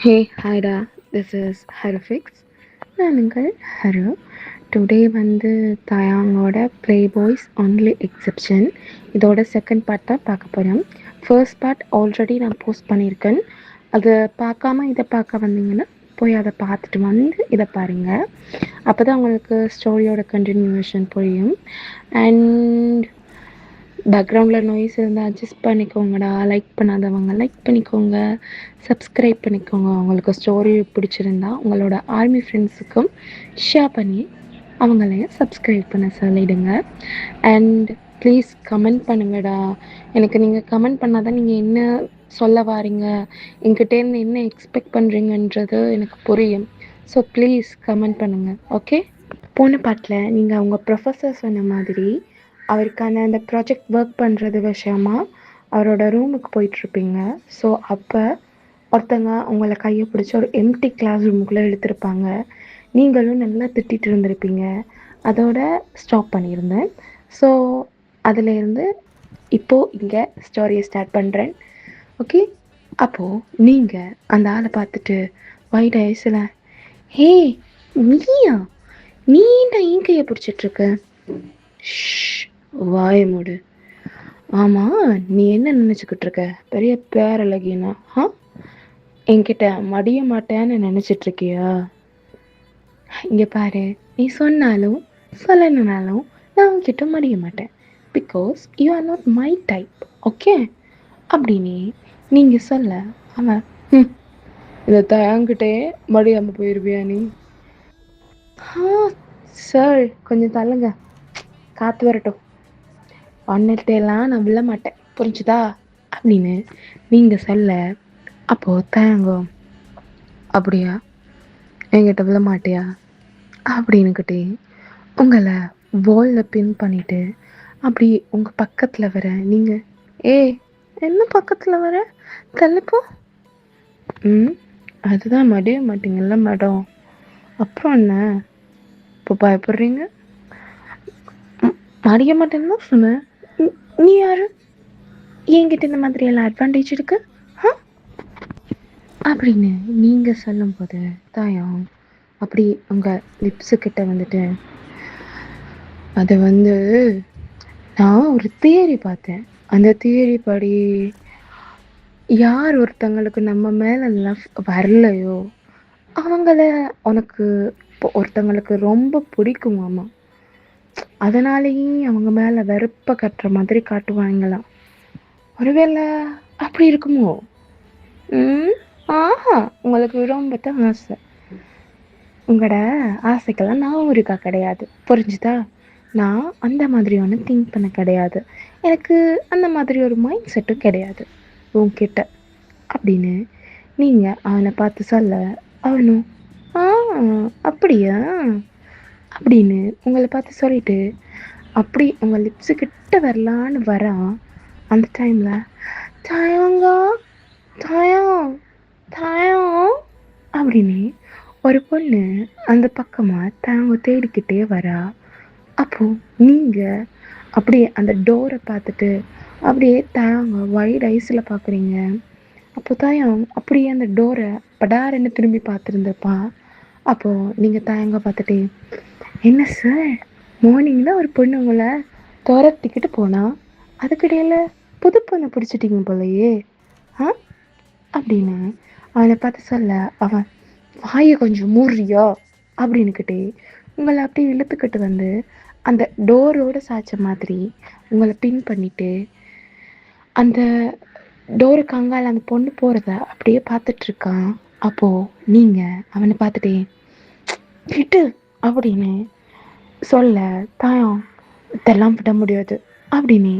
Hey, Haida, this is Harufix. நான் உங்கள் ஹரு. Today வந்து தயாங்கோட ப்ளே பாய்ஸ் ஒன்லி எக்ஸெப்ஷன் இதோட செகண்ட் பார்ட் தான் பார்க்க போகிறோம். ஃபர்ஸ்ட் பார்ட் ஆல்ரெடி நான் போஸ்ட் பண்ணியிருக்கேன். அதை பார்க்காம இதை பார்க்க வந்தீங்கன்னா போய் அதை பார்த்துட்டு வந்து இதை பாருங்கள். அப்போ தான் உங்களுக்கு ஸ்டோரியோட கண்டினியூஷன் புரியும். அண்ட் பேக்ரவுண்டில் நாய்ஸ் இருந்தால் அட்ஜஸ்ட் பண்ணிக்கோங்கடா. லைக் பண்ணாதவங்க லைக் பண்ணிக்கோங்க, சப்ஸ்கிரைப் பண்ணிக்கோங்க. உங்களுக்கு ஸ்டோரி பிடிச்சிருந்தா உங்களோட ஆர்மி ஃப்ரெண்ட்ஸுக்கும் ஷேர் பண்ணி அவங்களையும் சப்ஸ்கிரைப் பண்ண சொல்லிடுங்க. அண்ட் ப்ளீஸ் கமெண்ட் பண்ணுங்கடா. எனக்கு நீங்கள் கமெண்ட் பண்ணால் தான் நீங்கள் என்ன சொல்ல வாரீங்க, என்கிட்டேருந்து என்ன எக்ஸ்பெக்ட் பண்ணுறீங்கன்றது எனக்கு புரியும். ஸோ ப்ளீஸ் கமெண்ட் பண்ணுங்கள். ஓகே, போன பாட்டில் நீங்கள் அவங்க ப்ரொஃபஸர் சொன்ன மாதிரி அவருக்கான அந்த ப்ராஜெக்ட் ஒர்க் பண்ணுறது விஷயமா அவரோட ரூமுக்கு போயிட்டுருப்பீங்க. ஸோ அப்போ ஒருத்தங்க உங்களை கையை பிடிச்சி ஒரு எம்டி கிளாஸ் ரூமுக்குள்ளே இழுத்துருப்பாங்க. நீங்களும் நல்லா திட்டிகிட்டு இருந்திருப்பீங்க. அதோட ஸ்டாப் பண்ணியிருந்தேன். ஸோ அதிலேருந்து இப்போது இங்கே ஸ்டோரியை ஸ்டார்ட் பண்ணுறேன். ஓகே, அப்போது நீங்கள் அந்த ஆளை பார்த்துட்டு ஒயிட் ஐஸில், ஹே நீயா, நீண்டா என் கையை பிடிச்சிட்ருக்க, வாய மூடு. ஆமாம், நீ என்ன நினச்சிக்கிட்டு இருக்க, பெரிய பேரழகினா? என்கிட்ட மடிய மாட்டேன்னு நினச்சிட்ருக்கியா? இங்கே பாரு, நீ சொன்னாலும் சொல்லணுனாலும் நான் உன்கிட்ட மடிய மாட்டேன். Because you are not my type. Okay அப்படின்னு நீங்கள் சொல்ல அவன் இதை தயங்கிட்டே மடியாமல் போயிடுவியா நீ? சார் கொஞ்சம் தள்ளுங்க, காற்று வரட்டும், ஒன்னிட்டெல்லாம் நான் விழ மாட்டேன், புரிஞ்சுதா அப்படின்னு நீங்கள் சொல்ல, அப்போது தயங்கும். அப்படியா, என்கிட்ட விழ மாட்டியா அப்படின்னுக்கிட்டே உங்களை வாலில் பின் பண்ணிவிட்டு அப்படி உங்கள் பக்கத்தில் வர நீங்கள், என்ன பக்கத்தில் வர, தள்ளிப்போ. அதுதான் மடிய மாட்டீங்கல்ல மேடம், அப்புறம் என்ன இப்போ பயப்படுறீங்க? மடிய மாட்டேன்னு தான் சொன்னேன். நீ யாரு, என்கிட்ட இந்த மாதிரி எல்லாம் அட்வான்டேஜ் இருக்கு அப்படின்னு நீங்கள் சொல்லும்போது தாயம் அப்படி உங்கள் லிப்ஸுக்கிட்ட வந்துட்டு, அது வந்து நான் ஒரு தியரி பார்த்தேன். அந்த தியரி படி யார் ஒருத்தங்களுக்கு நம்ம மேலே லவ் வரலையோ அவங்கள உனக்கு ஒருத்தங்களுக்கு ரொம்ப பிடிக்குமாமா. அதனாலேயும் அவங்க மேலே வெறுப்பை கட்டுற மாதிரி காட்டுவாங்களாம். ஒருவேளை அப்படி இருக்குமோ? ஆஹா, உங்களுக்கு ரொம்ப தான் ஆசை. உங்களோட ஆசைக்கெல்லாம் நான் இருக்கா கிடையாது, புரிஞ்சுதா? நான் அந்த மாதிரி ஒன்று திங்க் பண்ண கிடையாது. எனக்கு அந்த மாதிரி ஒரு மைண்ட் செட்டும் கிடையாது உன்கிட்ட அப்படின்னு நீங்கள் அவனை பார்த்து சொல்ல, அவனும் அப்படியா அப்படின்னு உங்களை பார்த்து சொல்லிட்டு அப்படி உங்கள் லிப்ஸுக்கிட்ட வரலான்னு வரான். அந்த டைமில் தயங்கா தயம் தயம் அப்படின்னு ஒரு பொண்ணு அந்த பக்கமாக தயங்க தேடிக்கிட்டே வரா. அப்போது நீங்கள் அப்படியே அந்த டோரை பார்த்துட்டு அப்படியே தயங்க வைட் ஐஸில் பார்க்குறீங்க. அப்போ தயம் அப்படியே அந்த டோரை படாருன்னு திரும்பி பார்த்துருந்துருப்பான். அப்போது நீங்கள் தயங்க பார்த்துட்டு, என்ன சார், மார்னிங் தான் ஒரு பொண்ணு உங்களை துரத்திக்கிட்டு போனால் அதுக்கிடையில் புது பொண்ணை பிடிச்சிட்டிங்க போலையே அப்படின்னு அவனை பார்த்து சொல்ல, அவன் வாயை கொஞ்சம் மூடுறியா அப்படின்னுக்கிட்டே உங்களை அப்படியே இழுத்துக்கிட்டு வந்து அந்த டோரோட சாய்ச்ச மாதிரி உங்களை பின் பண்ணிட்டு அந்த டோருக்கு அங்கால அந்த பொண்ணு போகிறத அப்படியே பார்த்துட்ருக்கான். அப்போது நீங்கள் அவனை பார்த்துட்டே கிட்டு அப்படின்னு சொல்ல, தாயம் இதெல்லாம் விட முடியாது அப்படின்னு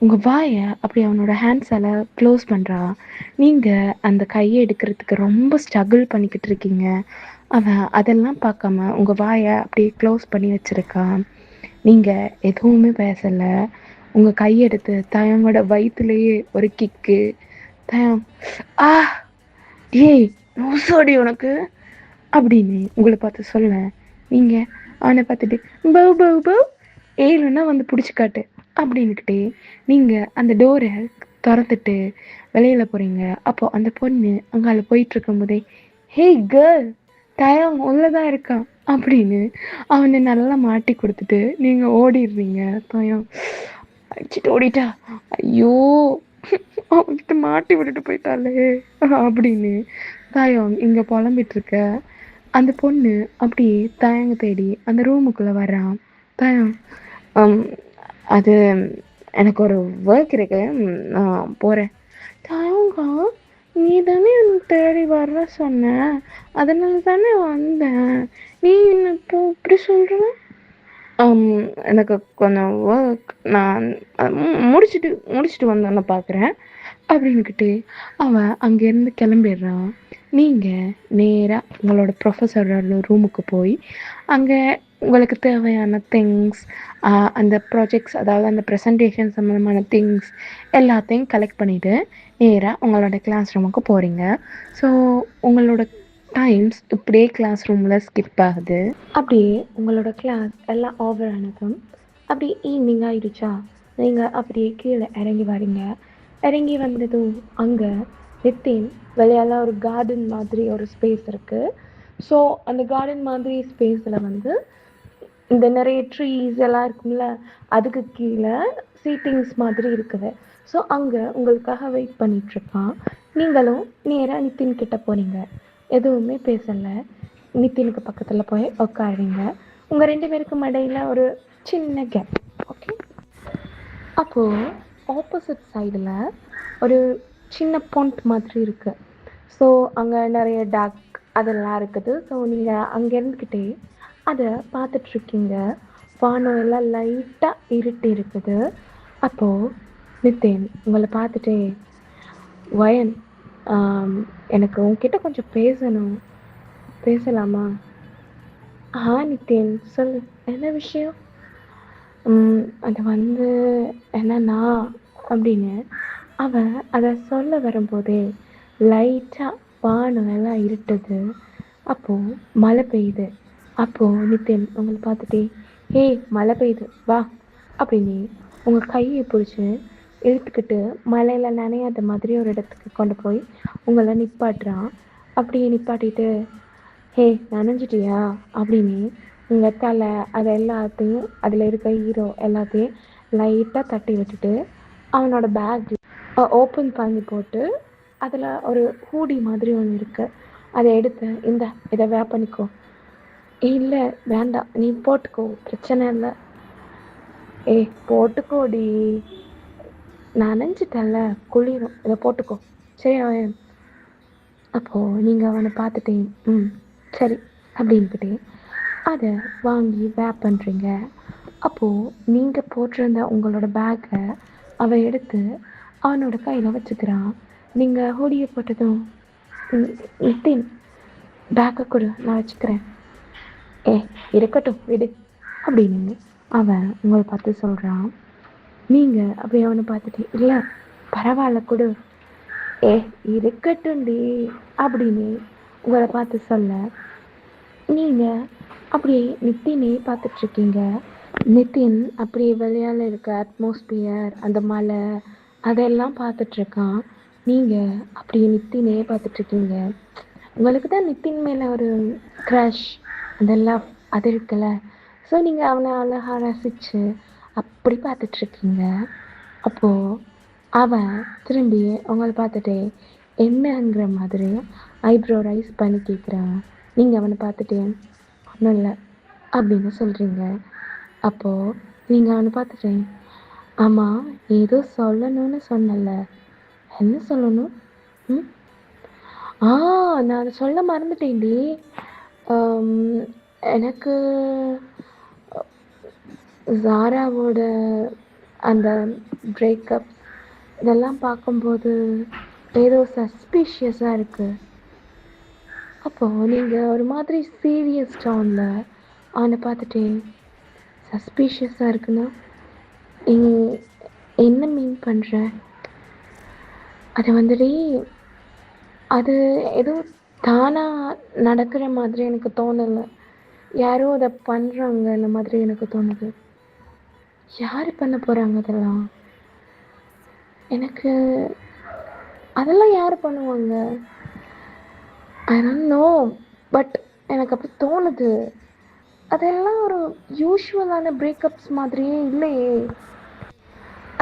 உங்கள் வாயை அப்படி அவனோட ஹேண்ட்ஸால் க்ளோஸ் பண்ணுறா. நீங்கள் அந்த கையை எடுக்கிறதுக்கு ரொம்ப ஸ்ட்ரகிள் பண்ணிக்கிட்டு இருக்கீங்க. அவன் அதெல்லாம் பார்க்காம உங்கள் வாயை அப்படியே க்ளோஸ் பண்ணி வச்சுருக்கான். நீங்கள் எதுவுமே பேசலை. உங்கள் கையெடுத்து தயங்கோட வயிற்றுலேயே ஒரு கிக்கு. தயம் ஏய் நோசோடி உனக்கு அப்படின்னு உங்களை பார்த்து சொல்ல, நீங்கள் அவனை பார்த்துட்டு பவ் பவ் பவ் ஏழுன்னா வந்து பிடிச்சி காட்டு அப்படின்னுக்கிட்டே நீங்கள் அந்த டோரை தொறந்துட்டு வெளியில் போகிறீங்க. அப்போது அந்த பொண்ணு அங்கால போயிட்டு இருக்கும்போதே, ஹே கேர்ள், டயம் உள்ளதான் இருக்கான் அப்படின்னு அவனை நல்லா மாட்டி கொடுத்துட்டு நீங்கள் ஓடிடுறீங்க. டயம் அடிச்சுட்டு ஓடிட்டா, ஐயோ அவன்கிட்ட மாட்டி விட்டுட்டு போயிட்டாலே அப்படின்னு தாயம் இங்கே புலம்பிட்டு இருக்க. அந்த பொண்ணு அப்படியே தயங்க தேடி அந்த ரூமுக்குள்ளே வர்றான். தயம் அது எனக்கு ஒரு ஒர்க் இருக்கு, நான் போகிறேன். தயங்கா, நீ தானே எனக்கு தேடி வர்ற சொன்ன, அதனால தானே வந்தேன், நீ என்ன இப்போ இப்படி சொல்கிற? எனக்கு கொஞ்சம் ஒர்க், நான் முடிச்சுட்டு வந்தோன்னு பார்க்குறேன் அப்படின்னுக்கிட்டு அவன் அங்கேருந்து கிளம்பிடுறான். நீங்கள் நேராக உங்களோட ப்ரொஃபஸரோட ரூமுக்கு போய் அங்கே உங்களுக்கு தேவையான திங்ஸ், அந்த ப்ராஜெக்ட்ஸ், அதாவது அந்த ப்ரெசன்டேஷன் சம்மந்தமான திங்ஸ் எல்லாத்தையும் கலெக்ட் பண்ணிவிட்டு நேராக உங்களோட கிளாஸ் ரூமுக்கு போகிறீங்க. ஸோ உங்களோட டைம்ஸ் இப்படியே கிளாஸ் ரூமில் ஸ்கிப் ஆகுது. அப்படியே உங்களோட கிளாஸ் எல்லாம் ஓவர் ஆனதும் அப்படியே ஈவினிங் ஆயிடுச்சா, நீங்கள் அப்படியே கீழே இறங்கி வரீங்க. இறங்கி வந்ததும் அங்கே நித்தின் விளையாட ஒரு கார்டன் மாதிரி ஒரு ஸ்பேஸ் இருக்குது. ஸோ அந்த கார்டன் மாதிரி ஸ்பேஸில் இந்த நிறைய ட்ரீஸ் எல்லாம் இருக்கும்ல, அதுக்கு கீழே சீட்டிங்ஸ் மாதிரி இருக்குது. ஸோ அங்கே உங்களுக்காக வெயிட் பண்ணிகிட்ருக்கான். நீங்களும் நேராக நித்தின் கிட்ட போகிறீங்க. எதுவுமே பேசலை. நித்தினுக்கு பக்கத்தில் போய் உட்காருங்க. உங்கள் 2 பேருக்கும் இடையில ஒரு சின்ன கேப். ஓகே, அப்போது ஆப்போசிட் சைடில் ஒரு சின்ன பாண்ட் மாதிரி இருக்குது. ஸோ அங்கே நிறைய டக் அதெல்லாம் இருக்குது. ஸோ நீங்கள் அங்கே இருந்துக்கிட்டே அதை பார்த்துட்ருக்கீங்க. வானம் எல்லாம் லைட்டாக இருட்டி இருக்குது. அப்போது நித்தின் உங்களை பார்த்துட்டே, வயன், எனக்கு உன்கிட்ட கொஞ்சம் பேசணும், பேசலாமா? நித்தின் சொல், என்ன விஷயம்? அது என்னன்னா அப்படின்னு அவன் அதை சொல்ல வரும்போதே லைட்டாக வானம் எல்லாம் இருட்டுது. அப்போது மழை பெய்யுது. அப்போது நித்தின் உங்களை பார்த்துட்டே, ஹே மழை பெய்யுது வா அப்படின்னு உங்கள் கையை பிடிச்சி இழுத்துக்கிட்டு மழையில் நனையாத மாதிரி ஒரு இடத்துக்கு கொண்டு போய் உங்களை நிப்பாட்டுறான். அப்படியே நிப்பாட்டிட்டு, ஹே நனைஞ்சிட்டியா அப்படின்னு உங்கள் தலை அதை எல்லாத்தையும், அதில் இருக்க ஹீரோ எல்லாத்தையும் லைட்டாக தட்டி விட்டுட்டு அவனோட பேக் ஓப்பன் பண்ணி போட்டு அதில் ஒரு ஹூடி மாதிரி ஒன்று இருக்குது, அதை எடுத்து இதை வேர் பண்ணிக்கோ. இல்லை வேண்டாம், நீ போட்டுக்கோ, பிரச்சனை இல்லை. போட்டுக்கோடி, நனைஞ்சிட்டல, குளிரும், இதை போட்டுக்கோ சரியா? அப்போது நீங்கள் அவனை பார்த்துட்டே சரி அப்படின்க்கிட்டே அதை வாங்கி வேர் பண்ணுறீங்க. அப்போது நீங்கள் போட்டிருந்த உங்களோட பேக்கை அவன் எடுத்து அவனோட கையில் வச்சுக்கிறான். நீங்கள் ஹூடியை போட்டதும், நித்தின் பேக்கை கொடு, நான் வச்சுக்கிறேன். இருக்கட்டும் விடு அப்படின்னு அவன் உங்களை பார்த்து சொல்கிறான். நீங்கள் அப்படி அவனை பார்த்துட்டு, இல்லை பரவாயில்ல கொடு, இருக்கட்டும்டி அப்படின்னு உங்களை பார்த்து சொல்ல, நீங்கள் அப்படியே நித்தினே பார்த்துட்ருக்கீங்க. நித்தின் அப்படியே வெளியால் இருக்க அட்மாஸ்பியர், அந்த மலை அதெல்லாம் பார்த்துட்ருக்கான். நீங்கள் அப்படியே நித்தினே பார்த்துட்ருக்கீங்க. உங்களுக்கு தான் நித்தின் மேலே ஒரு க்ரஷ், அதெல்லாம் அது இருக்குல்ல. ஸோ நீங்கள் அவனை அழகாக ரசித்து அப்படி பார்த்துட்ருக்கீங்க. அப்போது அவன் திரும்பி உங்களை பார்த்துட்டே என்னங்கிற மாதிரி ஐப்ரோ ரைஸ் பண்ணி கேட்குறான். நீங்கள் அவனை பார்த்துட்டே ஒன்றும் இல்லை அப்படின்னு சொல்கிறீங்க. அப்போது நீங்கள் அவனை பார்த்துட்டே, ஆமாம் ஏதோ சொல்லணும்னு சொன்னல, என்ன சொல்லணும்? நான் அதை சொல்ல மறந்துட்டேன்டி. எனக்கு ஜாராவோட அந்த பிரேக்கப் இதெல்லாம் பார்க்கும்போது ஏதோ சஸ்பீஷியஸாக இருக்குது. அப்போது நீங்கள் ஒரு மாதிரி சீரியஸ் டோனில் அவனை பார்த்துட்டே, சஸ்பீஷியஸாக இருக்குன்னா என்ன மீன் பண்ணுற? அது அது ஏதோ தானாக நடக்கிற மாதிரி எனக்கு தோணலை, யாரோ அதை பண்ணுறாங்கன்ன மாதிரி எனக்கு தோணுது. யார் பண்ண போகிறாங்க அதெல்லாம்? எனக்கு அதெல்லாம் யார் பண்ணுவாங்க? I don't know. பட் எனக்கு அப்படி தோணுது. அதெல்லாம் ஒரு யூஷுவலான பிரேக்கப்ஸ் மாதிரியே இல்லையே.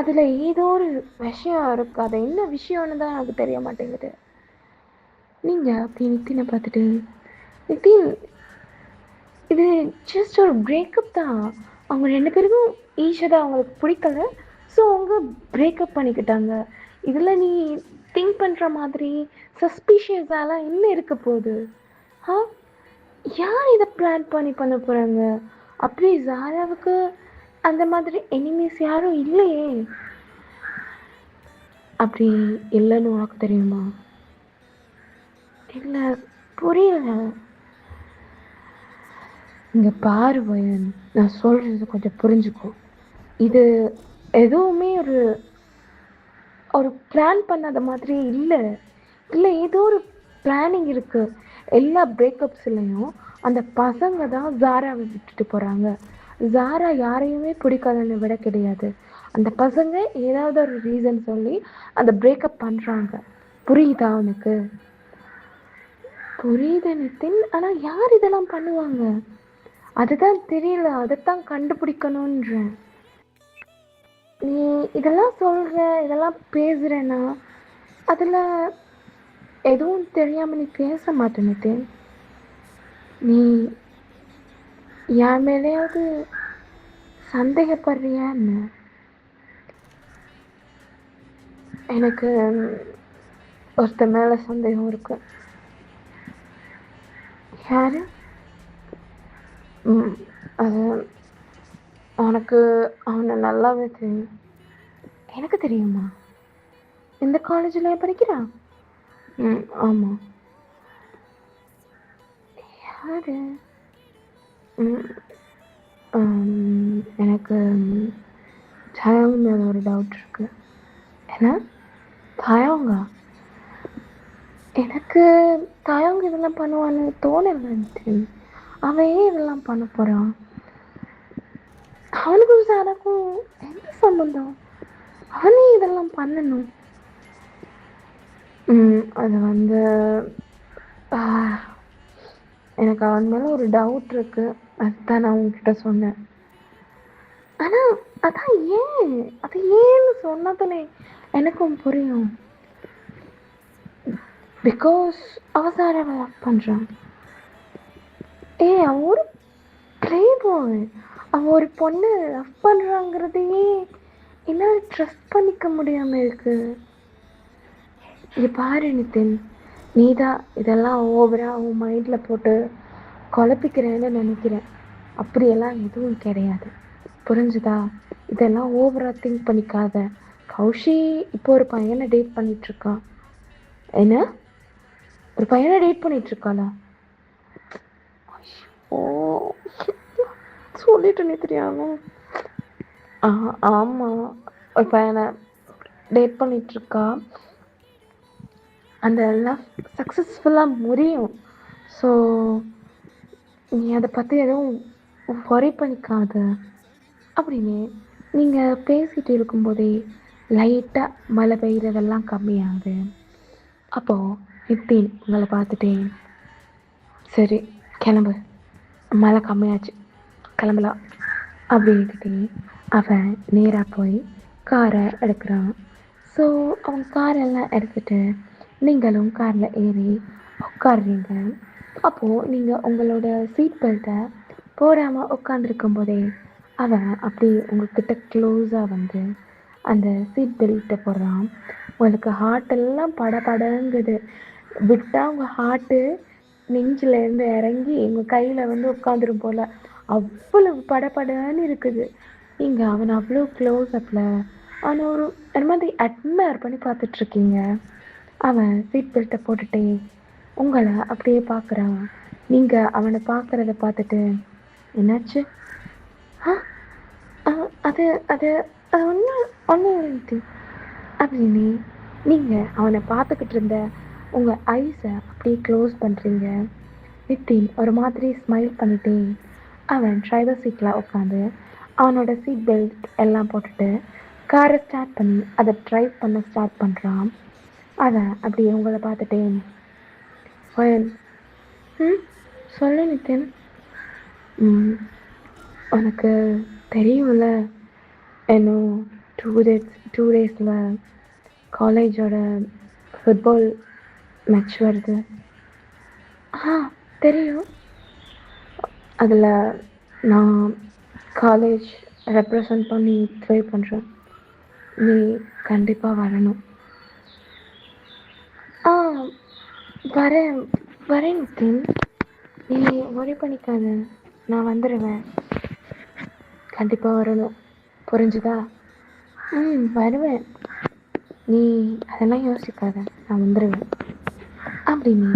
அதில் ஏதோ ஒரு விஷயம் இருக்கு. அது என்ன விஷயம்னு தான் எனக்கு தெரிய மாட்டேங்குது. நீங்கள் அப்படி நித்தினை பார்த்துட்டு, நித்தின் இது ஜஸ்ட் ஒரு பிரேக்கப் தான். அவங்க 2 பேருக்கும் ஈஷதா அவங்களுக்கு பிடிக்கல. ஸோ அவங்க பிரேக்கப் பண்ணிக்கிட்டாங்க. இதில் நீ திங்க் பண்ணுற மாதிரி சஸ்பீஷியஸாலாம் என்ன இருக்க போகுது? ஆ, யார் இதை பிளான் பண்ண போகிறாங்க? அப்படி ஜாராவுக்கு அந்த மாதிரி எனிமீஸ் யாரும் இல்லையே. அப்படி இல்லைன்னு உனக்கு தெரியுமா? இல்லை, புரியல. இங்கே பாரு வயன், நான் சொல்கிறது கொஞ்சம் புரிஞ்சுக்கோ. இது எதுவுமே ஒரு ஒரு பிளான் பண்ணாத மாதிரி இல்லை. இல்லை, ஏதோ ஒரு பிளானிங் இருக்குது. எல்லா பிரேக்கப்ஸ்லையும் அந்த பசங்க தான் ஜாராவை விட்டுட்டு போகிறாங்க. ஜாரா யாரையுமே பிடிக்காதுன்னு விட கிடையாது. அந்த பசங்க ஏதாவது ஒரு ரீசன் சொல்லி அந்த பிரேக்கப் பண்ணுறாங்க. புரியுதா உனக்கு? புரியுது நித்தின். ஆனால் யார் இதெல்லாம் பண்ணுவாங்க? அதுதான் தெரியல. அதைத்தான் கண்டுபிடிக்கணுன்றேன். நீ இதெல்லாம் சொல்கிற, இதெல்லாம் பேசுகிறேன்னா அதில் எதுவும் தெரியாமல் நீ பேச மாட்டே நித்தின். நீ என் மேலேயாவது சந்தேகப்படுறியா என்ன? எனக்கு ஒருத்த மேலே சந்தேகம் இருக்கு. யாரு? அது உனக்கு அவனை நல்லாவே தெரியும். எனக்கு தெரியுமா? இந்த காலேஜில் படிக்கிறான். ஆமாம். யாரு? எனக்கு தாயாங்க மேலே ஒரு டவுட் இருக்கு. என்ன? தாயாங்கா? எனக்கு தாயாங்க இதெல்லாம் பண்ணுவான்னு தோணலை. அவன் ஏன் இதெல்லாம் பண்ண போகிறான்? அவனுக்கும் சாராக்கும் எந்த சம்பந்தம்? அவனே இதெல்லாம் பண்ணணும். அது வந்து எனக்கு அவன் மேலே ஒரு டவுட் இருக்கு. அதுதான் நான் உங்ககிட்ட சொன்னேன். ஆனால் அதான் ஏன், அது ஏன்னு சொன்னதுனே எனக்கும் புரியும். பிகாஸ் அவசாரம் லவ் பண்ணுறான். அவன் ஒரு ப்ளே பாய். அவன் ஒரு பொண்ணு லவ் பண்ணுறாங்கிறதையே என்னால் ட்ரஸ்ட் பண்ணிக்க முடியாமல் இருக்கு. இது பாரு நித்தின், நீ தான் இதெல்லாம் ஓவராக உன் மைண்டில் போட்டு குழப்பிக்கிறேன்னு நினைக்கிறேன். அப்படியெல்லாம் எதுவும் கிடையாது. புரிஞ்சுதா? இதெல்லாம் ஓவராக திங்க் பண்ணிக்காத. கௌஷி இப்போ ஒரு பையனை டேட் பண்ணிகிட்ருக்கான். என்ன? ஒரு பையனை டேட் பண்ணிகிட்ருக்காளா? ஓ, சொல்லிட்டு நீ தெரியாம. ஆமாம், ஒரு பையனை டேட் பண்ணிகிட்ருக்கா. அந்த லவ் சக்ஸஸ்ஃபுல்லாக முடியும். ஸோ நீ அதை பற்றி எதுவும் ஒரி பண்ணிக்காத அப்படின்னு நீங்கள் பேசிகிட்டு இருக்கும்போதே லைட்டாக மழை பெய்கிறதெல்லாம் கம்மியாகுது. அப்போது நித்தின் உங்களை பார்த்துட்டேன், சரி கிளம்பு, மழை கம்மியாச்சு, கிளம்பலாம் அப்படின்ட்டு அவன் நேராக போய் காரை எடுக்கிறான். ஸோ அவன் காரெல்லாம் எடுத்துகிட்டு நீங்களும் காரில் ஏறி உட்காடுறீங்க. அப்போது நீங்கள் உங்களோட சீட் பெல்ட்டை போடாமல் உட்காந்துருக்கும் போதே அவன் அப்படி உங்கள்கிட்ட க்ளோஸாக வந்து அந்த சீட் பெல்ட்டை போடுறான். உங்களுக்கு ஹார்ட்டெல்லாம் படபடங்குது. விட்டால் உங்கள் ஹார்ட்டு நெஞ்சிலேருந்து இறங்கி உங்கள் கையில் வந்து உட்காந்துரும் போல் அவ்வளவு படபடன்னு இருக்குது. நீங்கள் அவனை அவ்வளோ க்ளோஸ் அப்பில் அவனை ஒரு மாதிரி அட்மையர் பண்ணி பார்த்துட்ருக்கீங்க. அவன் சீட் பெல்ட்டை போட்டுட்டே உங்களை அப்படியே பார்க்குறான். நீங்கள் அவனை பார்க்குறத பார்த்துட்டு, என்னாச்சு? அது அது அது ஒன்றும் இல்லை அப்படின்னு நீங்கள் அவனை பார்த்துக்கிட்டு இருந்த உங்கள் ஐஸை அப்படியே க்ளோஸ் பண்ணுறீங்க. நித்தின் ஒரு மாதிரி ஸ்மைல் பண்ணிட்டே அவன் டிரைவர் சீட்டில் உட்காந்து அவனோட சீட் பெல்ட் எல்லாம் போட்டுட்டு காரை ஸ்டார்ட் பண்ணி அதை ட்ரைவ் பண்ண ஸ்டார்ட் பண்ணுறான். அவன் அப்படி உங்களை பார்த்துட்டே, "ஒயன், ம் சொல்லு நித்தின், ம் உனக்கு தெரியும்ல, இன்னும் 2 டேஸில் காலேஜோட ஃபுட்பால் மேட்ச் வருது." "ஆ தெரியும், அதில் நான் காலேஜ் ரெப்ரசன்ட் பண்ணி ட்ரை பண்ணுறேன், நீ கண்டிப்பாக வரணும்." "ஆ வரேன் வரேன் நித்தின், நீ worry பண்ணிக்காத, நான் வந்துடுவேன், கண்டிப்பாக வரணும், புரிஞ்சுதா?" வருவேன், நீ அதெல்லாம் யோசிக்காத, நான் வந்துடுவேன்." அப்படின்னு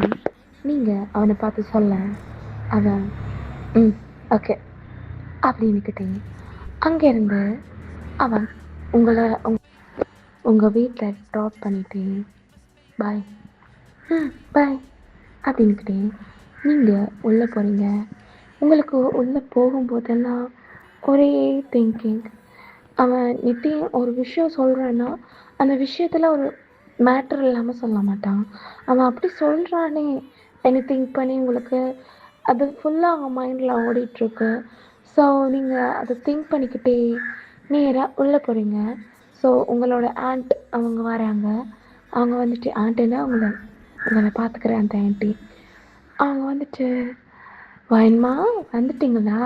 நீங்கள் அவனை பார்த்து சொல்ல, அவன் ஓகே அப்படின்னுக்கிட்டே அங்கேருந்து அவன் உங்களை உங்கள் வீட்டில் ட்ராப் பண்ணிட்டு, பாய், பாய் அப்படின்னுக்கிட்டே நீங்கள் உள்ளே போகிறீங்க. உங்களுக்கு உள்ளே போகும்போதெல்லாம் ஒரே திங்கிங். அவன் நித்தின் ஒரு விஷயம் சொல்கிறான்னா அந்த விஷயத்தில் ஒரு மேட்டர் இல்லாமல் சொல்ல மாட்டான். அவன் அப்படி சொல்கிறானே என்ன திங்க் பண்ணி உங்களுக்கு அது ஃபுல்லாக அவன் மைண்டில் ஓடிட்டுருக்கு. ஸோ நீங்கள் அதை திங்க் பண்ணிக்கிட்டே நேராக உள்ளே போகிறீங்க. ஸோ உங்களோட ஆண்ட் அவங்க வராங்க. அவங்க வந்துட்டு, ஆண்ட்டுன்னா உங்களை பார்த்துக்கிற அந்த ஆண்டி, அவங்க வந்துட்டு, "வாயன்மா வந்துட்டிங்களா?"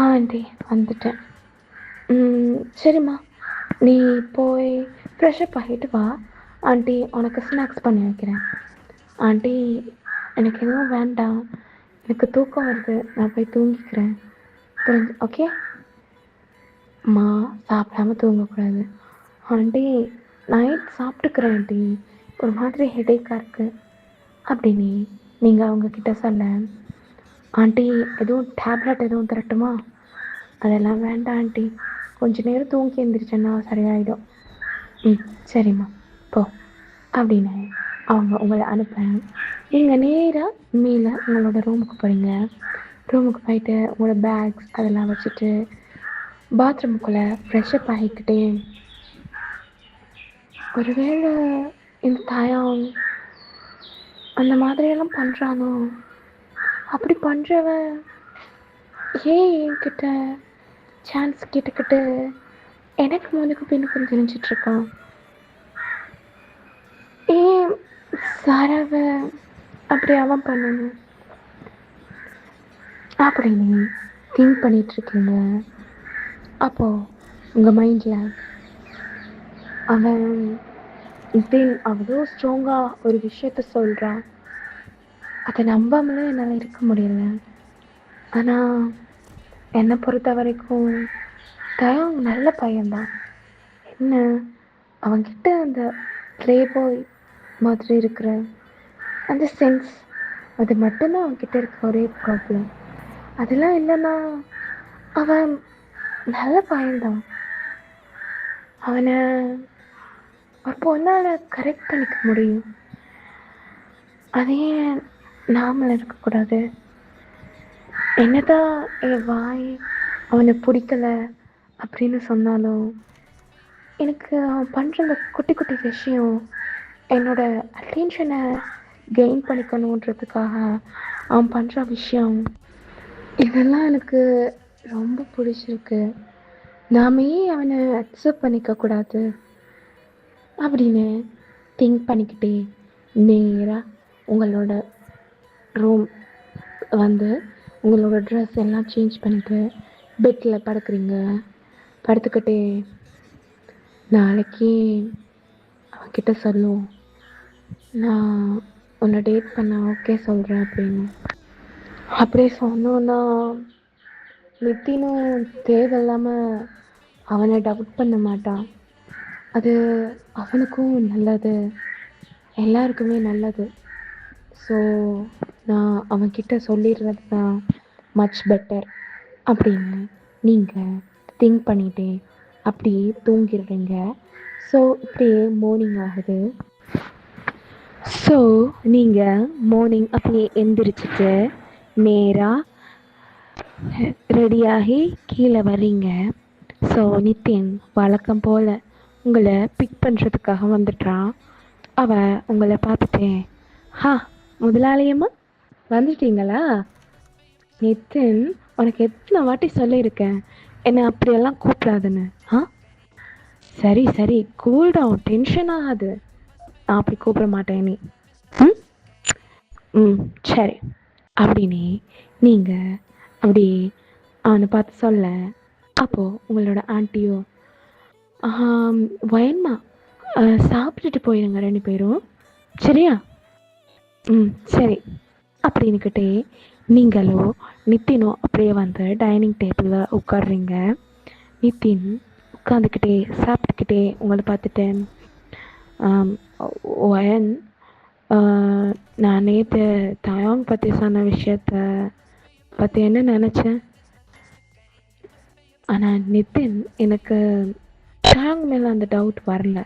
ஆண்டி வந்துட்டேன்." சரிம்மா, நீ போய் ஃப்ரெஷ்அப் ஆகிட்டு வா, ஆண்டி உனக்கு ஸ்நாக்ஸ் பண்ணி வைக்கிறேன்." "ஆண்டி எனக்கு எதுவும் வேண்டாம், எனக்கு தூக்கம் வருது, நான் போய் தூங்கிக்கிறேன்." ஓகே அம்மா, சாப்பிடாம தூங்கக்கூடாது." "ஆண்டி நைட் சாப்பிட்டுக்கிறேன் ஆண்டி, ஒரு மாதிரி ஹெடேக்காக இருக்குது." அப்படின்னு நீங்கள் அவங்கக்கிட்ட சொல்ல, "ஆண்டி எதுவும் டேப்லெட் எதுவும் தரட்டுமா?" "அதெல்லாம் வேண்டாம் ஆண்டி, கொஞ்ச நேரம் தூங்கி எழுந்திரிச்சேன்னா சரியாயிடும்." சரிம்மா போ அப்படின்னு அவங்க உங்களை அனுப்புகிறேன். நீங்கள் நேராக மேலே உங்களோட ரூமுக்கு போகிறீங்க. ரூமுக்கு போயிட்டு உங்களோட பேக்ஸ் அதெல்லாம் வச்சுட்டு பாத்ரூமுக்குள்ளே ஃப்ரெஷ்அப் ஆகிக்கிட்டே, ஒருவேளை இந்த தாயம் அந்த மாதிரியெல்லாம் பண்ணுறானோ, அப்படி பண்ணுறவன் ஏன் என்கிட்ட சான்ஸ் கேட்டுக்கிட்டு எனக்கு முன்னுக்கு பின்னுக்கும் தெரிஞ்சிட்ருக்கான், ஏன் சாராவை அப்படி அவன் பண்ணணும் அப்படின்னு திங்க் பண்ணிகிட்ருக்கீங்க. அப்போது உங்கள் மைண்டில் அவன் அவ்வளோ ஸ்ட்ராங்காக ஒரு விஷயத்த சொல்கிறான், அதை நம்பாமலே என்னால் இருக்க முடியல. ஆனால் என்னை பொறுத்த வரைக்கும் தயம் நல்ல பையன்தான். என்ன அவன்கிட்ட அந்த ப்ளே பாய் மாதிரி இருக்கிற அந்த சென்ஸ், அது மட்டும்தான் அவன்கிட்ட இருக்க ஒரே ப்ராப்ளம். அதெல்லாம் இல்லைன்னா அவன் நல்ல பையன்தான். அவனை ஒரு பொண்ணால் கரெக்ட் பண்ணிக்க முடியும், அதையே நாமளும் இருக்கக்கூடாது. என்னதான் என் வாய் அவனை பிடிக்கல அப்படின்னு சொன்னாலும், எனக்கு அவன் பண்ணுற அந்த குட்டி குட்டி விஷயம் என்னோட அட்டென்ஷனை கெயின் பண்ணிக்கணுன்றதுக்காக அவன் பண்ணுற விஷயம், இதெல்லாம் எனக்கு ரொம்ப பிடிச்சிருக்கு. நாமே அவனை அக்செப்ட் பண்ணிக்கக்கூடாது அப்படின்னு திங்க் பண்ணிக்கிட்டே நேராக உங்களோட ரூம் வந்து உங்களோட ட்ரெஸ் எல்லாம் சேஞ்ச் பண்ணிவிட்டு பெட்டில் படுக்கிறீங்க. படுத்துக்கிட்டே நாளைக்கு அவன்கிட்ட சொல்லுவோம், நான் உன்னை டேட் பண்ண ஓகே சொல்கிறேன் அப்படின்னு. அப்படியே சொன்னோன்னா நித்தினும் தேவையில்லாமல் அவனை டவுட் பண்ண மாட்டான். அது அவனுக்கும் நல்லது, எல்லாருக்குமே நல்லது. ஸோ நான் அவன்கிட்ட சொல்லிடுறது தான் மச் பெட்டர் அப்படின்னு நீங்கள் திங்க் பண்ணிகிட்டே அப்படியே தூங்கிடுறீங்க. ஸோ இப்படியே மார்னிங் ஆகுது. ஸோ நீங்கள் மார்னிங் அப்படியே எந்திரிச்சிட்டு நேராக ரெடியாகி கீழே வர்றீங்க. ஸோ நித்தின் வழக்கம் போல் உங்களை பிக் பண்ணுறதுக்காக வந்துட்டான். அவன் உங்களை பார்த்துட்டேன், ஹா முதலாளியம்மா வந்துட்டீங்களா? நித்தின், உனக்கு எத்தனை வாட்டி சொல்லியிருக்கேன் என்னை அப்படியெல்லாம் கூப்பிடாதுன்னு? சரி சரி, கூல் டவுன், டென்ஷன் ஆகாது. நான் அப்படி கூப்பிட மாட்டேன் நீ. ம் ம் சரி அப்படின்னு நீங்கள் அப்படி அவனை பார்த்து சொல்ல, அப்போது உங்களோட ஆண்டியோ, வயன்மா சாப்பிட்டுட்டு போயிடுங்க 2 பேரும், சரியா? சரி அப்படின்னுக்கிட்டே நீங்களோ நித்தினோ அப்படியே வந்து டைனிங் டேபிளில் உட்காடுறீங்க. நித்தின் உட்காந்துக்கிட்டே சாப்பிட்டுக்கிட்டே உங்களை பார்த்துட்டேன், வயன், நான் நேற்று தயாங் பற்றி சொன்ன விஷயத்த பற்றி என்ன நினச்சேன்? ஆனால் நித்தின், எனக்கு தயாங் மேலே அந்த டவுட் வரல.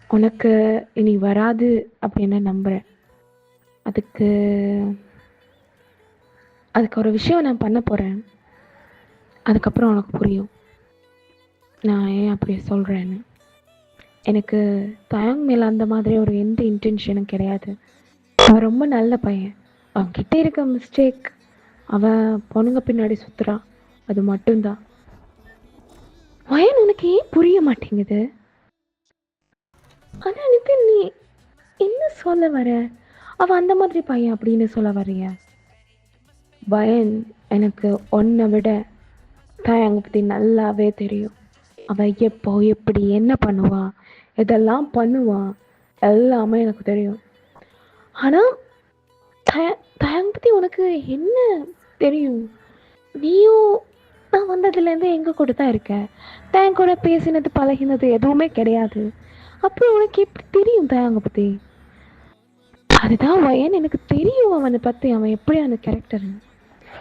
உனக்கு இனி வராது அப்படின்னு நம்புகிறேன். அதுக்கு ஒரு விஷயம் நான் பண்ண போகிறேன். அதுக்கப்புறம் உனக்கு புரியும் நான் ஏன் அப்படி சொல்கிறேன்னு. எனக்கு தயாங் மேலே அந்த மாதிரி ஒரு எந்த இன்டென்ஷனும் கிடையாது. அவன் ரொம்ப நல்ல பையன். அவன்கிட்ட இருக்க மிஸ்டேக், அவன் பொண்ணுங்க பின்னாடி சுற்றுறான், அது மட்டும்தான். வயன், உனக்கு ஏன் புரிய மாட்டேங்குது? ஆனால் நித்தின், நீ என்ன சொல்ல வர? அவன் அந்த மாதிரி பையன் அப்படின்னு சொல்ல வரைய? வயன், எனக்கு உன்னை விட தயாங்க பற்றி நல்லாவே தெரியும். அவன் எப்போ எப்படி என்ன பண்ணுவான், இதெல்லாம் பண்ணுவான், எல்லாமே எனக்கு தெரியும். ஆனால் தயாங்க பற்றி உனக்கு என்ன தெரியும்? நீயும் நான் வந்ததுலேருந்து எங்கள் கூட தான் இருக்க. தயாங்க கூட பேசினது பழகினது எதுவுமே கிடையாது. அப்புறம் உனக்கு எப்படி தெரியும் தயாங்க பற்றி? அதுதான் வயன், எனக்கு தெரியும் அவனை பற்றி, அவன் எப்படியான கேரக்டர்.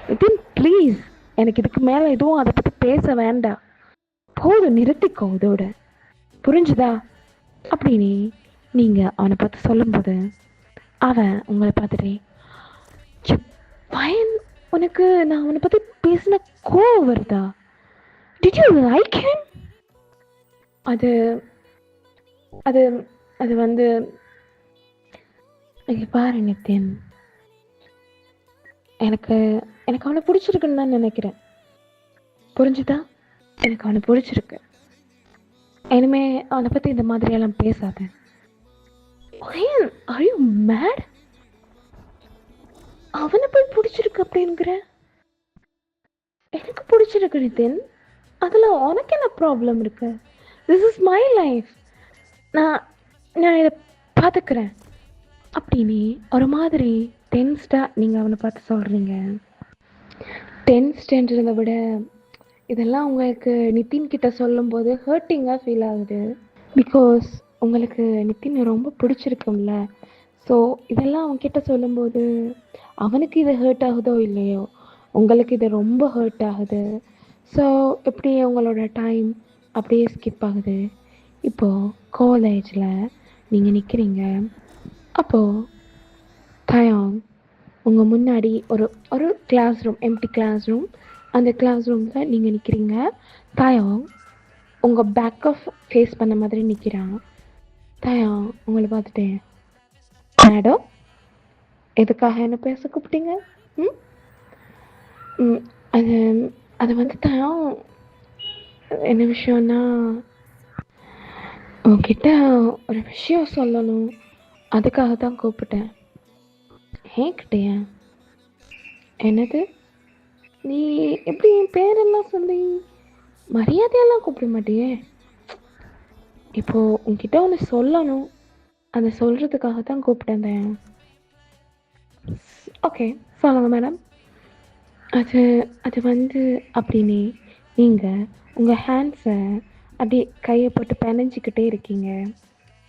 நிதின் ப்ளீஸ், எனக்கு இதுக்கு மேலே எதுவும் அதை பற்றி பேச வேண்டாம். போதும், நிறுத்திக்கோ இதோட, புரிஞ்சுதா? அப்படின்னு நீங்கள் அவனை பார்த்து சொல்லும்போது அவன் உங்களை பார்த்துட்டே, வயன், உனக்கு நான் அவனை பற்றி பேசின கோவம் வருதா? Did you like him? அது அது அது வந்து இங்கே பாரு நித்தின், எனக்கு அவனை பிடிச்சிருக்குன்னு தான் நினைக்கிறேன். புரிஞ்சுதா? எனக்கு அவனை பிடிச்சிருக்கு. இனிமே அவனை பற்றி இந்த மாதிரியெல்லாம் பேசாத. are you mad? அவனை போய் பிடிச்சிருக்கு அப்படிங்கிற? எனக்கு பிடிச்சிருக்கு நிதின், அதில் உனக்கு என்ன ப்ராப்ளம் இருக்கு? திஸ் இஸ் மை லைஃப், நான் இதை பார்த்துக்கிறேன் அப்படின்னு ஒரு மாதிரி டென்ஸ்டாக நீங்கள் அவனை பார்த்து சொல்கிறீங்க. டென்ஸ்டன்றதை விட இதெல்லாம் உங்களுக்கு நிதின் கிட்ட சொல்லும்போது ஹர்ட்டிங்காக ஃபீல் ஆகுது. பிகாஸ் உங்களுக்கு நிதின் ரொம்ப பிடிச்சிருக்கும்ல. ஸோ இதெல்லாம் அவன்கிட்ட சொல்லும்போது அவனுக்கு இது ஹர்ட் ஆகுதோ இல்லையோ, உங்களுக்கு இது ரொம்ப ஹர்ட் ஆகுது. ஸோ இப்படி உங்களோட டைம் அப்படியே ஸ்கிப் ஆகுது. இப்போது காலேஜில் நீங்கள் நிற்கிறீங்க. அப்போது தயாங் உங்கள் முன்னாடி ஒரு classroom, empty classroom, அந்த கிளாஸ் ரூமில் நீங்கள் நிற்கிறீங்க. தயாங் உங்கள் பேக் ஆஃப் ஃபேஸ் பண்ண மாதிரி நிற்கிறான். தயாங் உங்களை பார்த்துட்டேன், மேடம் எதுக்காக என்ன பேச கூப்பிட்டீங்க? அது அது வந்து தயாங், என்ன விஷயம்னா உங்ககிட்ட ஒரு விஷயம் சொல்லணும், அதுக்காக தான் கூப்பிட்டேன். ஏன்கிட்டயா? என்னது? நீ எப்படி என் பேரெல்லாம் சொல்லி மரியாதையெல்லாம் கூப்பிட மாட்டியே? இப்போது உங்ககிட்ட ஒன்று சொல்லணும், அதை சொல்கிறதுக்காக தான் கூப்பிட்டேன். ஓகே சொல்லுங்க மேடம். அது வந்து அப்படின்னு நீங்கள் உங்கள் ஹேண்ட்ஸை அப்படியே கையை போட்டு பிணைஞ்சிக்கிட்டே இருக்கீங்க.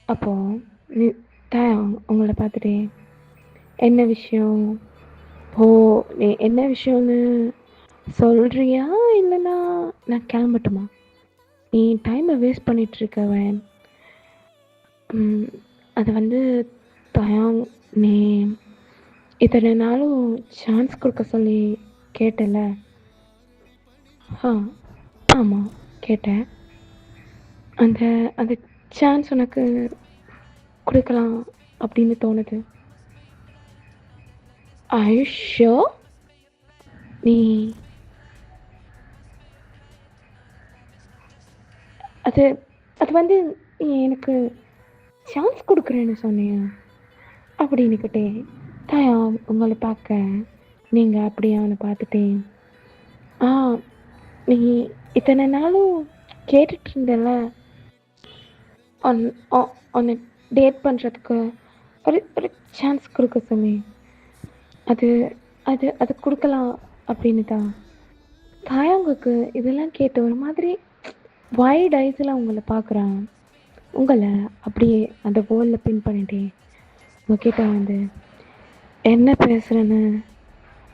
அப்போது தயாங் உங்களை பார்த்துட்டே, என்ன விஷயம்? நீ என்ன விஷயம்னு சொல்கிறியா இல்லைன்னா நான் கிளம்பட்டுமா? நீ டைமை வேஸ்ட் பண்ணிகிட்ருக்கவன். அது வந்து தயாங், நீ இத்தனை நாளும் சான்ஸ் கொடுக்க சொல்லி கேட்டல? ஆமாம் கேட்டேன். அந்த அந்த சான்ஸ் உனக்கு குடுக்கலாம் அப்படின்னு தோணுது. Are you sure? நீ அது அது வந்து நீ எனக்கு சான்ஸ் குடுக்குறேன்னு சொன்னியா? அப்படின்னுக்கிட்டே தாயா உங்கள பார்க்க நீங்க அப்படியான்னு பார்த்துட்டேன். ஆ நீ இத்தனை நாளும் கேட்டுட்டு இருந்தல்ல ஒன் ஒன்னை டேட் பண்ணுறதுக்கு ஒரு ஒரு சான்ஸ் கொடுக்க சொல்லி அது அது அது கொடுக்கலாம் அப்படின்னு தான் தாயாங்களுக்கு இதெல்லாம் கேட்டு ஒரு மாதிரி வைட் ஐஸில் உங்களை பார்க்குறான். உங்களை அப்படியே அந்த போலில் பின் பண்ணிட்டே உங்ககிட்ட வந்து என்ன பேசுகிறேன்னு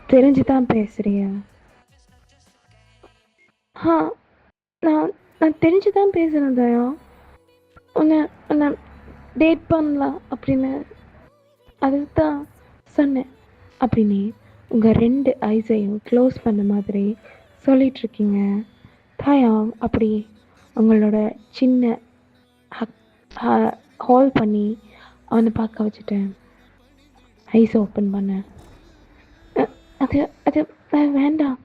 தெரிஞ்சு தான் பேசுகிறியா? ஆ நான் நான் தெரிஞ்சு தான் பேசுகிறேன் தயா. உன்னை உன்னை டேட் பண்ணலாம் அப்படின்னு அதுக்கு தான் சொன்னேன் அப்படின்னு உங்கள் 2 ஐஸையும் க்ளோஸ் பண்ண மாதிரி சொல்லிகிட்ருக்கீங்க. தாயா அப்படி உங்களோட சின்ன ஹால் பண்ணி அவனை பார்க்க வச்சுட்டேன். ஐஸை ஓப்பன் பண்ணேன். அது அது வேண்டாம்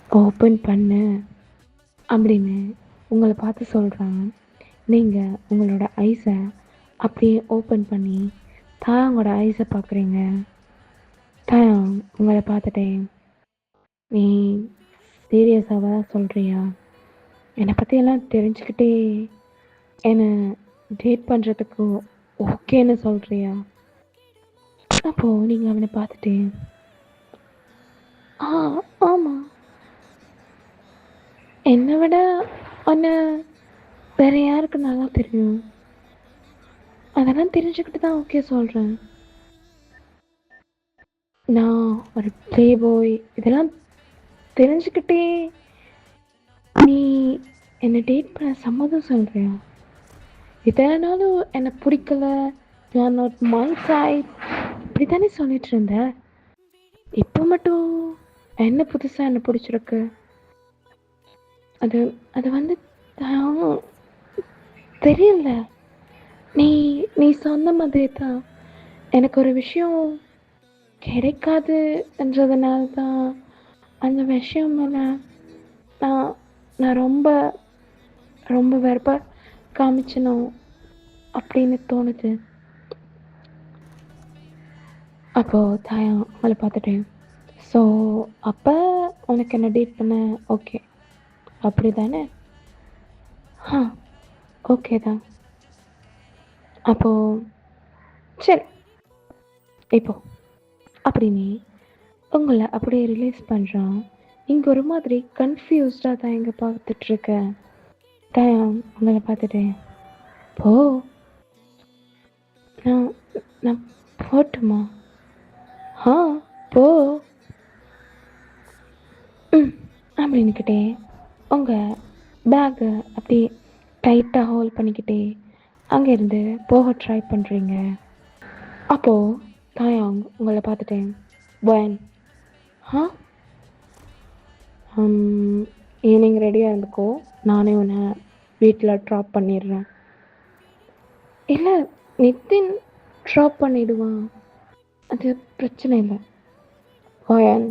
ஓப்பன் பண்ணு அப்படின்னு உங்களை பார்த்து சொல்கிறான். நீங்கள் உங்களோட ஐஸை அப்படியே ஓப்பன் பண்ணி தாயாங்கோட ஐஸை பார்க்குறீங்க. தாயா உங்களை பார்த்துட்டேன். நீ சீரியஸாக சொல்கிறியா? என்னை பற்றியெல்லாம் தெரிஞ்சுக்கிட்டே என்னை டேட் பண்ணுறதுக்கு ஓகேன்னு சொல்கிறியா? அப்போது நீங்கள் அவனை பார்த்துட்டு ஆமாம், என்னை விட உன்னை வேறு யாருக்கு நல்லா தெரியும்? அதெல்லாம் தெரிஞ்சுக்கிட்டு தான் ஓகே சொல்கிறேன். நான் ஒரு ப்ளே பாய் இதெல்லாம் தெரிஞ்சுக்கிட்டே நீ என்னை டேட் பண்ண சம்மதம் சொல்கிறியா? இத்தனை நாளும் என்னை பிடிக்கல, நான் நாட் மை டைப் இப்படி தானே சொல்லிட்டு இருந்த. இப்போ மட்டும் என்ன புதுசாக என்ன பிடிச்சிருக்கு? அது அது வந்து தெரியல. நீ நீ சொன்ன மாதிரி தான் எனக்கு ஒரு விஷயம் கிடைக்காதுன்றதுனால தான் அந்த விஷயம் மேலே நான் நான் ரொம்ப ரொம்ப வெறுப்பாக காமிச்சணும் அப்படின்னு தோணுது. அப்போது தாயா அவளை பார்த்துட்டேன். ஸோ அப்போ உனக்கு என்ன டேட் பண்ண ஓகே அப்படி தானே? ஓகே தான். அப்போது சரி இப்போ அப்படின்னு உங்களை அப்படியே ரிலீஸ் பண்ணுறான். இங்கே ஒரு மாதிரி கன்ஃபியூஸ்டாக தான் இங்கே பார்த்துட்ருக்கேன். தாயா உங்களை பார்த்துட்டேன். போ நான் நான் போட்டுமா? போ அப்படின்னுக்கிட்டே உங்கள் பேக்கை அப்படி டைட்டாக ஹோல்ட் பண்ணிக்கிட்டே அங்கேருந்து போக ட்ரை பண்ணுறீங்க. அப்போது தாயாங் உங்களை பார்த்துட்டேன். பன் ஈவினிங் ரெடியாக இருந்துக்கோ, நானே உன்னை வீட்டில் ட்ராப் பண்ணிடுறேன். இல்லை நித்தின் ட்ராப் பண்ணிவிடுவான், அது பிரச்சனை இல்லை. பன்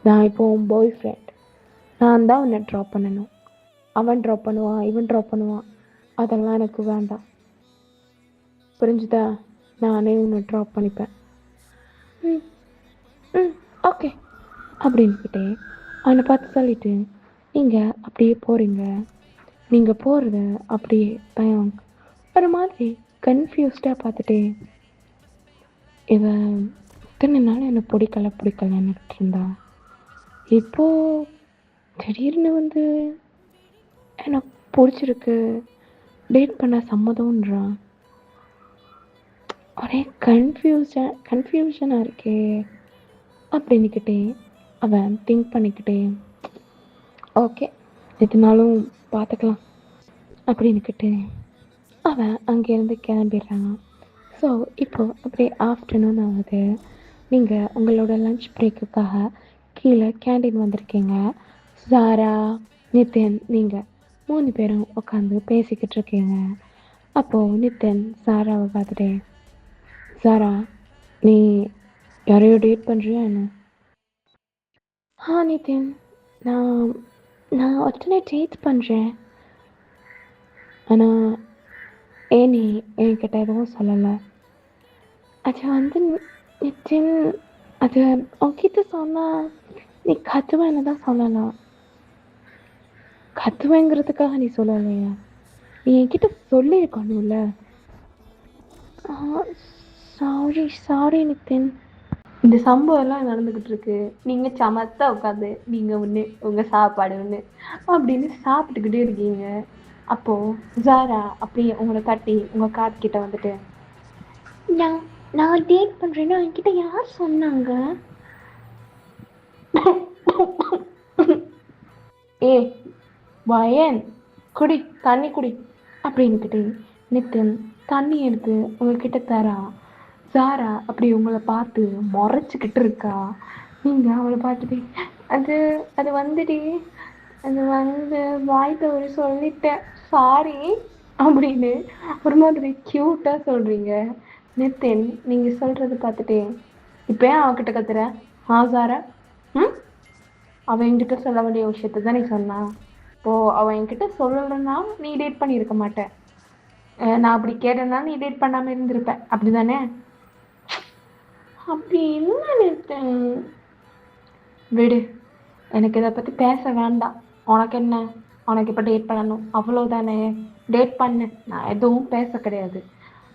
நான் இப்போ உன் பாய் ஃப்ரெண்ட், நான் தான் உன்னை ட்ராப் பண்ணணும். அவன் ட்ராப் பண்ணுவான், இவன் ட்ராப் பண்ணுவான், அதெல்லாம் எனக்கு வேண்டாம். புரிஞ்சுதா? நானே உன்னை ட்ராப் பண்ணிப்பேன். ஓகே அப்படின்னுக்கிட்டே அவனை பார்த்து சொல்லிட்டு நீங்கள் அப்படியே போகிறீங்க. நீங்கள் போகிறத அப்படியே பயம் ஒரு மாதிரி கன்ஃபியூஸ்டாக பார்த்துட்டே இவன் இத்தனை நாள் என்னை பிடிக்கலன்னு இருந்தா, இப்போது திடீர்னு வந்து எனக்கு பிடிச்சிருக்கு, டேட் பண்ண சம்மதம்ன்றான். ஒரே கன்ஃபியூஷனாக இருக்கே அப்படின்னுக்கிட்டே அவன் திங்க் பண்ணிக்கிட்டே ஓகே எதுனாலும் பார்த்துக்கலாம் அப்படின்னுக்கிட்டு அவன் அங்கேருந்து கிளம்பிடுறான். ஸோ இப்போது அப்படியே ஆஃப்டர்நூன் ஆகுது. நீங்கள் உங்களோட லன்ச் பிரேக்குக்காக கீழே கேண்டீன் வந்திருக்கீங்க. சாரா, நித்தின், நீங்கள் 3 பேரும் உட்காந்து பேசிக்கிட்டு இருக்கீங்க. அப்போது நித்தின் சாராவை பார்த்துட்டே, சாரா, நீ யாரையோ டேட் பண்ணுறியா என்ன? நித்தின், நான் நான் ஒருத்தனை டேட் பண்ணுறேன். ஆனால் ஏன் நீ என்கிட்ட எதுவும் சொல்லலை? அது வந்து நித்தின், அது உன்கிட்ட சொன்னால் நீ கத்துவேன்னு தான் சொல்லலாம். கத்துவேங்கிறதுக்காக நீ சொல்லலையா? நீ என்கிட்ட சொல்லியிருக்கணும்ல. Sorry sorry Nitin. இந்த சம்பவம் எல்லாம் நடந்துக்கிட்டு இருக்கு. நீங்கள் சமத்தா உட்காந்து நீங்கள் ஒன்று உங்கள் சாப்பாடு ஒன்று அப்படின்னு சாப்பிட்டுக்கிட்டே இருக்கீங்க. அப்போது ஜாரா அப்படியே உங்களை தட்டி உங்கள் கார்கிட்ட வந்துட்டு, நான் டேட் பண்ணுறேன்னா என்கிட்ட யார் சொன்னாங்க? ஏ வயன், குடி தண்ணி குடி அப்படின்னுக்கிட்டு நித்தின் தண்ணி எடுத்து உங்ககிட்ட தரா. சாரா அப்படி உங்களை பார்த்து முறைச்சிக்கிட்டு இருக்கா. நீங்கள் அவளை பார்த்துட்டு, அது அது வந்துடி, அது வந்து வாய் தவறி சொல்லிட்டேன் சாரி அப்படின்னு ஒரு மாதிரி க்யூட்டாக சொல்கிறீங்க. நித்தின், நீங்கள் சொல்கிறத பார்த்துட்டே, இப்போ ஏன் அவகிட்ட கத்துற? சாரா, அவன் என்கிட்ட சொல்ல வேண்டிய விஷயத்த தான் நீ சொன்னான். இப்போது அவன் என்கிட்ட சொல்லலைன்னா நீ டேட் பண்ணியிருக்க மாட்டேன். நான் அப்படி கேட்டேன்னா நீ டேட் பண்ணாமல் இருந்திருப்பேன், அப்படி தானே? அப்படி என்ன நித்தின்? விடு, எனக்கு இதை பற்றி பேச வேண்டாம். உனக்கு என்ன? உனக்கு இப்போ டேட் பண்ணணும் அவ்வளோதானே? டேட் பண்ணு, நான் எதுவும் பேச கிடையாது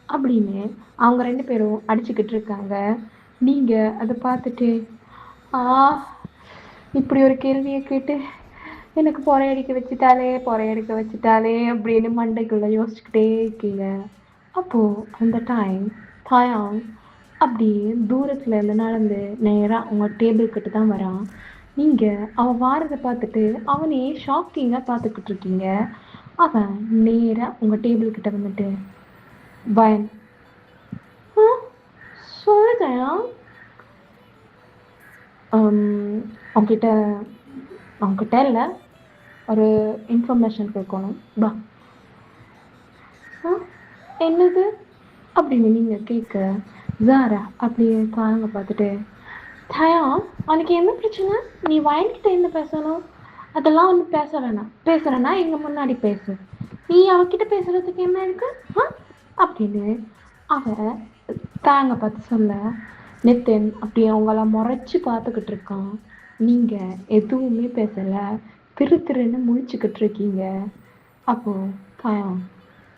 அப்படின்னு அவங்க 2 பேரும் அடிச்சுக்கிட்டு இருக்காங்க. நீங்கள் அதை பார்த்துட்டு, இப்படி ஒரு கேள்வியை கேட்டு எனக்கு பொறையடிக்க வச்சுட்டாலே அப்படின்னு மண்டைக்குள்ளே யோசிச்சுக்கிட்டே இருக்கீங்க. அப்போது அந்த டைம் தாயாங் அப்படியே தூரத்தில் இருந்து நடந்து நேராக உங்கள் டேபிள் கிட்ட தான் வரான். நீங்கள் அவன் வாரதை பார்த்துட்டு அவனே ஷாக்கிங்காக பார்த்துக்கிட்டு இருக்கீங்க. அவன் நேராக உங்கள் டேபிள் கிட்ட வந்துட்டு, பயன் சொல்லுதயா, அவங்ககிட்ட இல்லை, ஒரு இன்ஃபர்மேஷன் கேட்கணும் பா. என்னது அப்படின்னு நீங்கள் கேட்க, ஜாரா அப்படியே தாங்க பார்த்துட்டு, தயா உனக்கு என்ன பிரச்சனை? நீ வயன்கிட்ட என்ன பேசணும்? அதெல்லாம் ஒன்றும் பேச வேணாம். பேசுகிறேன்னா எங்கள் முன்னாடி பேசு. நீ அவகிட்ட பேசுகிறதுக்கு என்ன இருக்கு அப்படின்னு அவ தாங்க பார்த்து சொல்ல, நித்தின் அப்படியே அவங்கள முறைச்சி பார்த்துக்கிட்டு இருக்கான். நீங்கள் எதுவுமே பேசலை, திருன்னு முழிச்சுக்கிட்டு இருக்கீங்க. அப்போது தயா,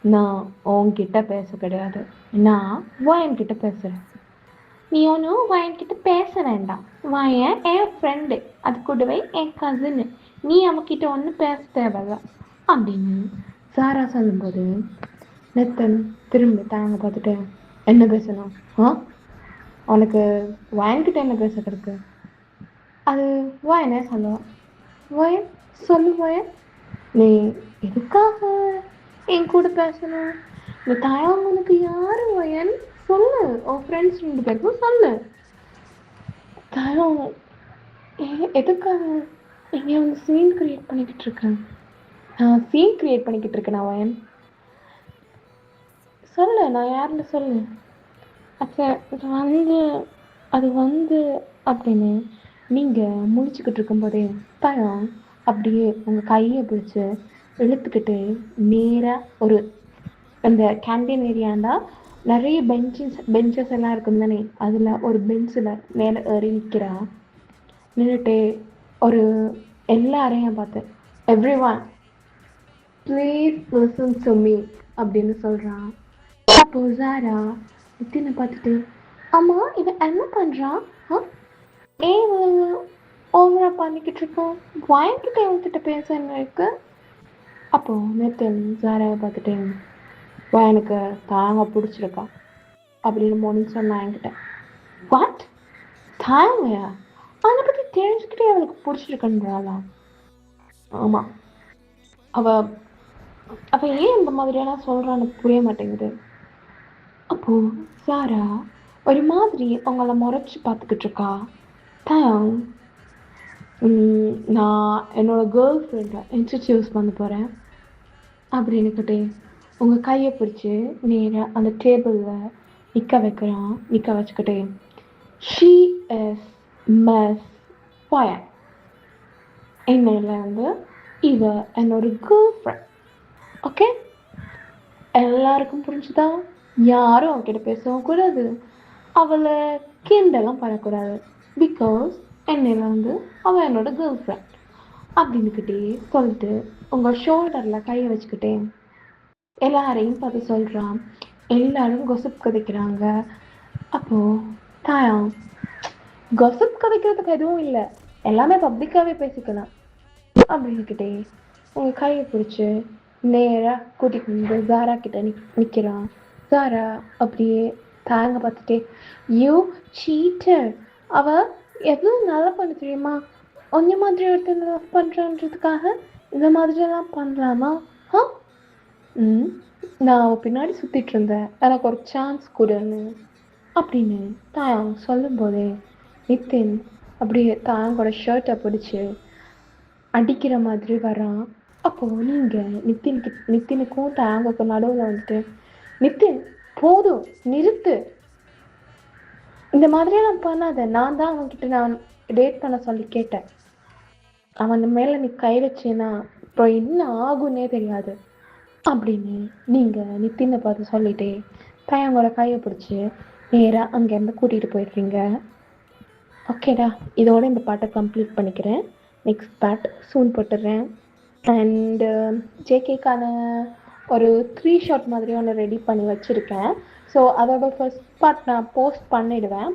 நான் உன்கிட்ட பேச கிடையாது, நான் வயன்கிட்ட பேசுகிறேன். நீ ஒன்றும் வயன்கிட்ட பேச வேண்டாம். வயன் என் ஃப்ரெண்டு, அது கூடவே என் கசின்னு. நீ அவன்கிட்ட ஒன்றும் பேச தேவையில்ல அப்படின்னு சாரா சொல்லும்போது நித்தின் திரும்பி தாங்க பார்த்துட்டு, என்ன பேசணும்? உனக்கு வயன்கிட்ட என்ன பேச கிடக்கு? அது வயனே சொல்லுவான். வயன் சொல்லு வயன், நீ எதுக்காக என் கூட பேசணும்? இந்த தாயாங்க உனக்கு யாரு வயன்? சொல்லு, உன் ஃப்ரெண்ட்ஸ் 2 பேருக்கும் சொல்லு. தாயம் எதுக்காக இங்கே வந்து சீன் கிரியேட் பண்ணிக்கிட்டு இருக்கேன்? சீன் கிரியேட் பண்ணிக்கிட்டு இருக்கேன் வயன், சொல்லு, நான் யாருன்னு சொல்லு. அப்போ அது வந்து அப்படின்னு நீங்கள் முழிச்சுக்கிட்டு இருக்கும்போதே தாயம் அப்படியே உங்கள் கையை பிடிச்சி இழுத்துக்கிட்டு நேராக ஒரு அந்த கேண்டீன் ஏரியாண்டா நிறைய பெஞ்சஸ் எல்லாம் இருக்கும் தானே, அதில் ஒரு பெஞ்சில் மேலே ஏறி நிற்கிறா. நின்றுட்டு ஒரு எல்லாரையும் பார்த்து, every one please listen to me அப்படின்னு சொல்கிறான். அப்போ ஜாரா நித்தினை பார்த்துட்டு, ஆமாம் இவன் என்ன பண்ணுறான்? ஏன் ஓவராக பண்ணிக்கிட்டு இருக்கோம்? வாங்கிக்கிட்ட இவன்கிட்ட பேச என்ன இருக்கு? அப்போது நித்தின் ஜாராவை பார்த்துட்டு, எனக்கு தாங்க பிடிச்சிருக்கா அப்படின்னு மோனி சொன்னான் என்கிட்ட. வாட்? தாங்கயா? அதை பற்றி தெரிஞ்சுக்கிட்டே அவளுக்கு பிடிச்சிருக்கன்றாளா? ஆமாம், அவ ஏன் இந்த மாதிரியெல்லாம் சொல்கிறான்னு புரிய மாட்டேங்குது. அப்போது சாரா ஒரு மாதிரி அவங்கள முறைச்சி பார்த்துக்கிட்டு இருக்கா. தாங், நான் என்னோட கேர்ள் ஃப்ரெண்டை இன்ட்ரடியூஸ் பண்ண போகிறேன் அப்படின்னுக்கிட்டே உங்கள் கையை பிடிச்சி நேராக அந்த டேபிளில் நிற்க வச்சுக்கிட்டே ஷீ இஸ் மிஸ் ஃபயர். என்னையில் வந்து இவ என்னோட கேர்ள் ஃப்ரெண்ட். ஓகே, எல்லாருக்கும் புரிஞ்சுதா? யாரும் அவகிட்ட பேசவும் கூடாது, அவளை கிண்டலாம் பண்ணக்கூடாது. பிகாஸ் என்னையில் வந்து அவள் என்னோட கேர்ள் ஃப்ரெண்ட் அப்படின்னுக்கிட்டே சொல்லிட்டு உங்கள் ஷோல்டரில் கையை வச்சுக்கிட்டே எல்லாரையும் பார்த்து சொல்கிறான். எல்லாரும் கொசப் கதைக்கிறாங்க. அப்போது தாயம் கொசப் கதைக்கிறதுக்கு எதுவும் இல்லை, எல்லாமே பப்ளிக்காகவே பேசிக்கலாம் அப்படின்னுக்கிட்டே உங்கள் கையை பிடிச்சி நேராக கூட்டிகிட்டு வந்து ஜாரா கிட்ட நிற்கிறான். ஜாரா அப்படியே தாங்க பார்த்துட்டே, யூ சீட்டர், அவள் எவ்வளோ நல்லா பண்ண தெரியுமா? ஒன்றை மாதிரி ஒருத்தர் லவ் பண்ணுறான்றதுக்காக இந்த மாதிரியெல்லாம் பண்ணலாமா? நான் அவள் பின்னாடி சுற்றிட்டு இருந்தேன், எனக்கு ஒரு சான்ஸ் கொடுன்னு அப்படின்னு தாயாங் சொல்லும்போதே நித்தின் அப்படியே தாயாங்கோட ஷர்ட்டை பிடிச்சி அடிக்கிற மாதிரி வரான். அப்போது நீங்கள் நித்தினுக்கும் தாயாங்குக்கும் நடுவில் வந்துட்டு, நித்தின் போதும் நிறுத்து, இந்த மாதிரியெல்லாம் பண்ணாத, நான் தான் அவன்கிட்ட நான் டேட் பண்ண சொல்லி கேட்டேன், அவன் மேலே நீ கை வச்சேன்னா அப்புறம் என்ன ஆகுன்னே தெரியாது அப்படின்னு நீங்கள் நித்தினை பார்த்து சொல்லிட்டே தாயாங்கோட கையை பிடிச்சி நேராக அங்கேருந்து கூட்டிகிட்டு போயிடுறீங்க. ஓகேடா, இதோட இந்த பாட்டை கம்ப்ளீட் பண்ணிக்கிறேன். நெக்ஸ்ட் பார்ட் சூன் போட்டுடுறேன். அண்டு ஜேகேக்கான ஒரு 3 ஷாட் மாதிரி ஒன்று ரெடி பண்ணி வச்சுருக்கேன். ஸோ அதோட ஃபர்ஸ்ட் பார்ட் நான் போஸ்ட் பண்ணிடுவேன்.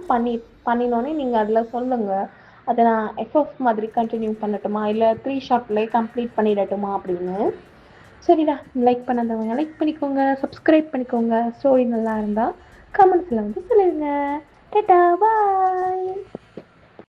பண்ணினோடனே நீங்கள் அதில் சொல்லுங்கள், அதை நான் எஃப்எஃப் மாதிரி கண்டினியூ பண்ணட்டுமா இல்லை 3 ஷாட்லேயே கம்ப்ளீட் பண்ணிடட்டுமா அப்படின்னு. சரிடா, லைக் பண்ணாதவங்க லைக் பண்ணிக்கோங்க, சப்ஸ்கிரைப் பண்ணிக்கோங்க. ஸ்டோரி நல்லா இருந்தால் கமெண்ட்ஸில் வந்து சொல்லுங்க. டாடா, பாய்.